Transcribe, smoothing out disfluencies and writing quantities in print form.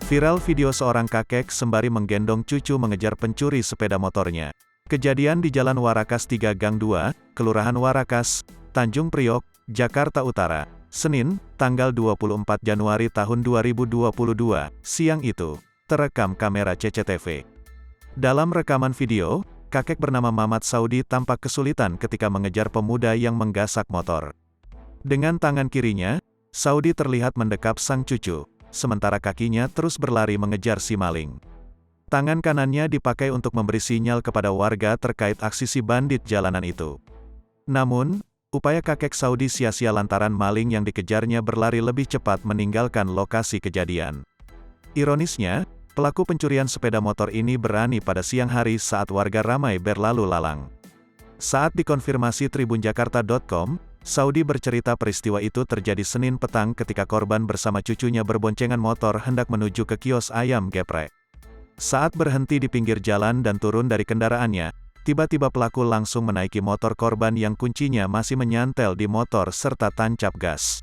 Viral video seorang kakek sembari menggendong cucu mengejar pencuri sepeda motornya. Kejadian di Jalan Warakas 3 Gang 2, Kelurahan Warakas, Tanjung Priok, Jakarta Utara, Senin, tanggal 24 Januari tahun 2022, siang itu, terekam kamera CCTV. Dalam rekaman video, kakek bernama Mamat Saudi tampak kesulitan ketika mengejar pemuda yang menggasak motor. Dengan tangan kirinya, Saudi terlihat mendekap sang cucu, sementara kakinya terus berlari mengejar si maling. Tangan kanannya dipakai untuk memberi sinyal kepada warga terkait aksi si bandit jalanan itu. Namun, upaya kakek Saudi sia-sia lantaran maling yang dikejarnya berlari lebih cepat meninggalkan lokasi kejadian. Ironisnya, pelaku pencurian sepeda motor ini berani pada siang hari saat warga ramai berlalu lalang. Saat dikonfirmasi tribunjakarta.com, Saudi bercerita peristiwa itu terjadi Senin petang ketika korban bersama cucunya berboncengan motor hendak menuju ke kios ayam geprek. Saat berhenti di pinggir jalan dan turun dari kendaraannya, tiba-tiba pelaku langsung menaiki motor korban yang kuncinya masih menyantel di motor serta tancap gas.